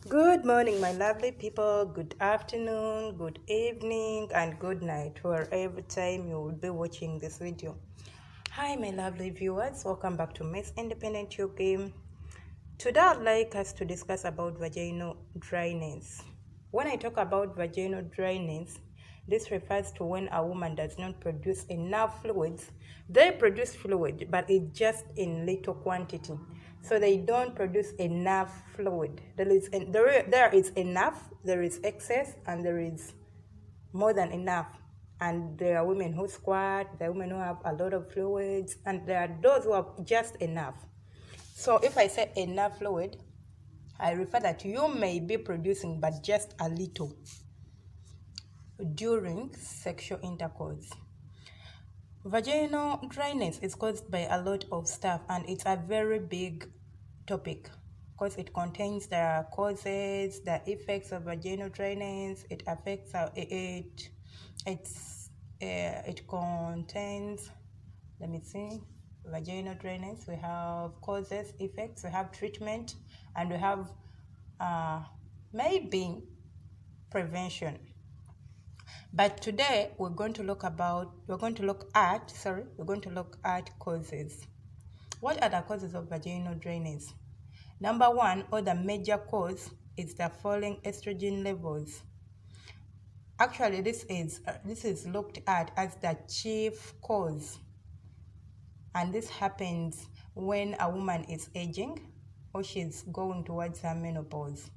Good morning, my lovely people. Good afternoon, good evening, and good night, wherever time you will be watching this video. Hi, my lovely viewers. Welcome back to Miss Independent Tube Game. Today, I'd like us to discuss about vaginal dryness. When I talk about vaginal dryness, this refers to when a woman does not produce enough fluids. They produce fluid, but it's just in little quantity. So they don't produce enough fluid. There is enough, there is excess, and there is more than enough. And there are women who squat, there are women who have a lot of fluids, and there are those who have just enough. So if I say enough fluid, I refer that you may be producing but just a little during sexual intercourse. Vaginal dryness is caused by a lot of stuff, and it's a very big topic because it contains the causes, the effects of vaginal dryness. It affects it contains, let me see, vaginal dryness. We have causes, effects, we have treatment, and we have maybe prevention. But today we're going to look at causes. What are the causes of vaginal dryness? Number one, or the major cause, is the falling estrogen levels. Actually, this is looked at as the chief cause, and this happens when a woman is aging or she's going towards her menopause.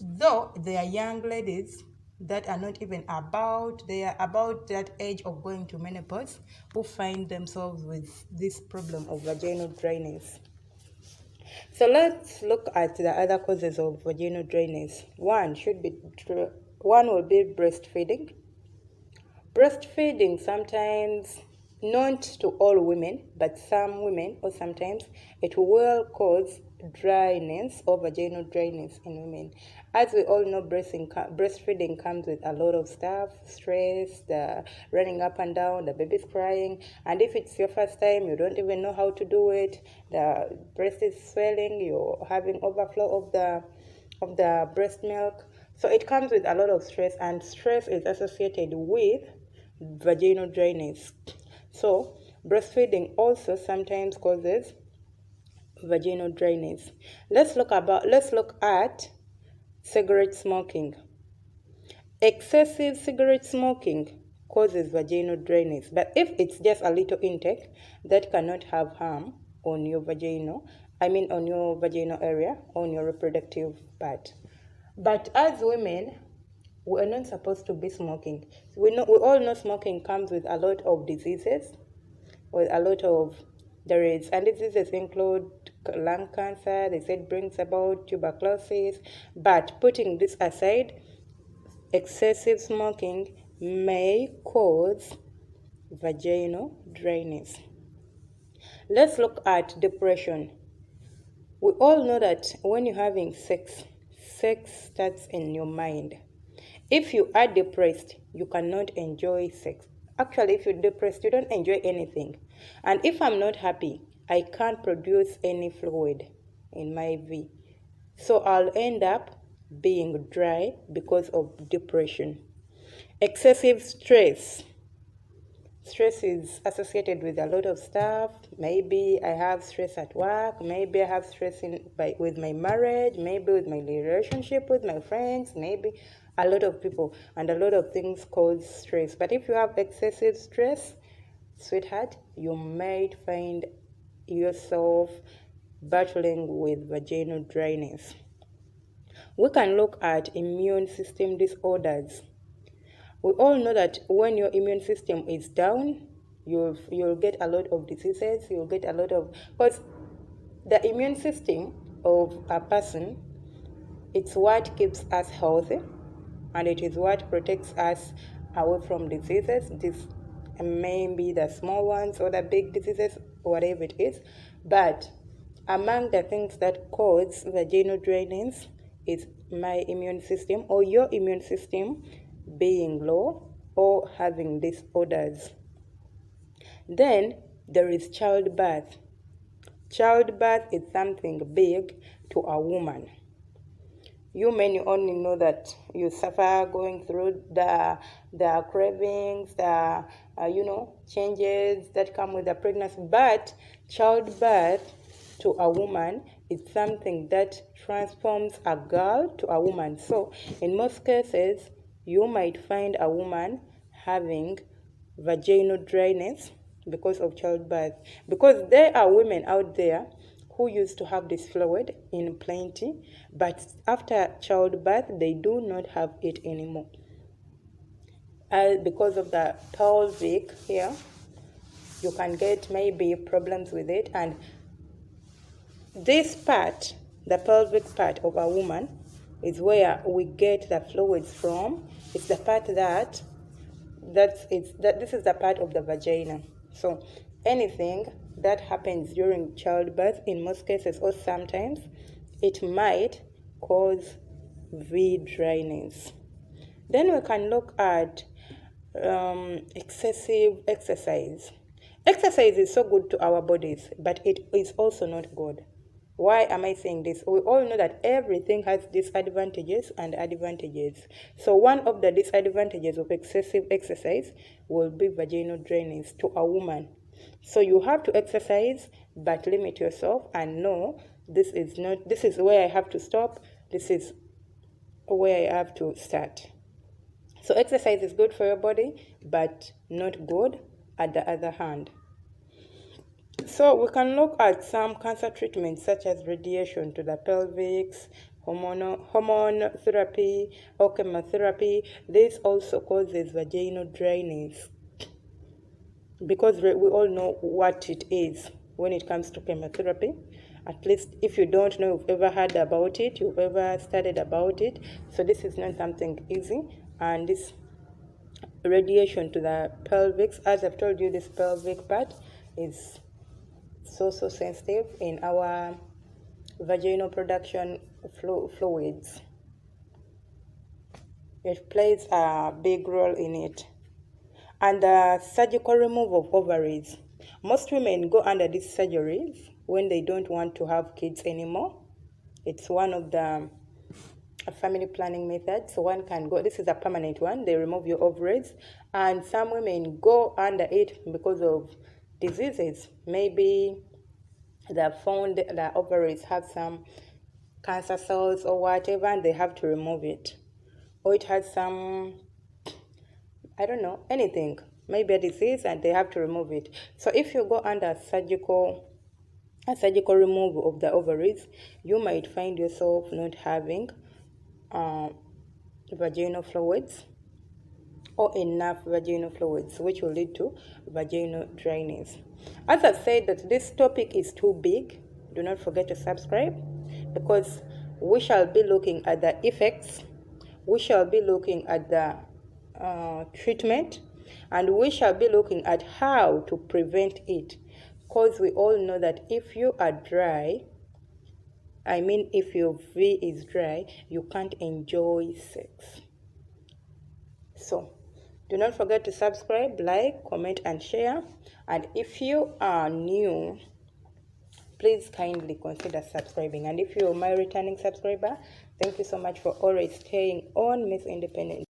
Though there are young ladies that are not even they are about that age of going to menopause, who find themselves with this problem of vaginal dryness. So let's look at the other causes of vaginal dryness. One will be breastfeeding. Breastfeeding, sometimes, not to all women, but some women, or sometimes, it will cause dryness or vaginal dryness in women. As we all know, breastfeeding comes with a lot of stuff, stress, the running up and down, the baby's crying, and if it's your first time, you don't even know how to do it, the breast is swelling, you're having overflow of the breast milk. So it comes with a lot of stress, and stress is associated with vaginal dryness. So breastfeeding also sometimes causes vaginal dryness. Let's look at cigarette smoking. Excessive cigarette smoking causes vaginal dryness, but if it's just a little intake, that cannot have harm on your on your vaginal area, on your reproductive part. But as women, we are not supposed to be smoking. We all know smoking comes with a lot of diseases, with a lot of and diseases include lung cancer. They said brings about tuberculosis. But putting this aside, excessive smoking may cause vaginal dryness. Let's look at depression. We all know that when you're having sex starts in your mind. If you are depressed, you cannot enjoy sex. Actually, if you're depressed, you don't enjoy anything. And if I'm not happy, I can't produce any fluid in my V. So I'll end up being dry because of depression. Excessive stress. Stress is associated with a lot of stuff. Maybe I have stress at work. Maybe I have stress with my marriage. Maybe with my relationship with my friends. Maybe a lot of people, and a lot of things cause stress. But if you have excessive stress, sweetheart, you might find yourself battling with vaginal dryness. We can look at immune system disorders. We all know that when your immune system is down, you'll get a lot of diseases. You'll get a lot of, because the immune system of a person, it's what keeps us healthy, and it is what protects us away from diseases. This may be the small ones or the big diseases, whatever it is. But among the things that cause vaginal dryness is my immune system, or your immune system, being low or having disorders. Then there is childbirth. Childbirth is something big to a woman. You men, you only know that you suffer going through the cravings, the changes that come with the pregnancy. But childbirth to a woman is something that transforms a girl to a woman. So in most cases, you might find a woman having vaginal dryness because of childbirth, because there are women out there who used to have this fluid in plenty, but after childbirth they do not have it anymore, because of the pelvic here. You can get maybe problems with it, and this part, the pelvic part of a woman, is where we get the fluids from. It's the part that this is the part of the vagina. So anything that happens during childbirth, in most cases or sometimes, it might cause V dryness. Then we can look at excessive exercise. Exercise is so good to our bodies, but it is also not good. Why am I saying this? We all know that everything has disadvantages and advantages. So one of the disadvantages of excessive exercise will be vaginal drainage to a woman. So you have to exercise, but limit yourself and know this is where I have to stop, this is where I have to start. So exercise is good for your body, but not good at the other hand. So we can look at some cancer treatments such as radiation to the pelvis, hormone therapy, or chemotherapy. This also causes vaginal dryness, because we all know what it is when it comes to chemotherapy. At least if you don't know, you've ever heard about it, you've ever studied about it. So this is not something easy. And this radiation to the pelvic, as I've told you, this pelvic part is so sensitive in our vaginal production fluids. It plays a big role in it. And the surgical removal of ovaries. Most women go under these surgeries when they don't want to have kids anymore. It's one of the family planning methods. So one can go, this is a permanent one, they remove your ovaries, and some women go under it because of diseases. Maybe they found the ovaries have some cancer cells or whatever, and they have to remove it. Or it has some, I don't know, anything, maybe a disease, and they have to remove it. So if you go under a surgical removal of the ovaries, you might find yourself not having vaginal fluids or enough vaginal fluids, which will lead to vaginal dryness. As I've said that this topic is too big, do not forget to subscribe, because we shall be looking at the effects, we shall be looking at the treatment, and we shall be looking at how to prevent it, because we all know that if you are dry, if your V is dry, you can't enjoy sex. So do not forget to subscribe, like, comment, and share. And if you are new, please kindly consider subscribing. And if you're my returning subscriber, thank you so much for always staying on Miss Independent.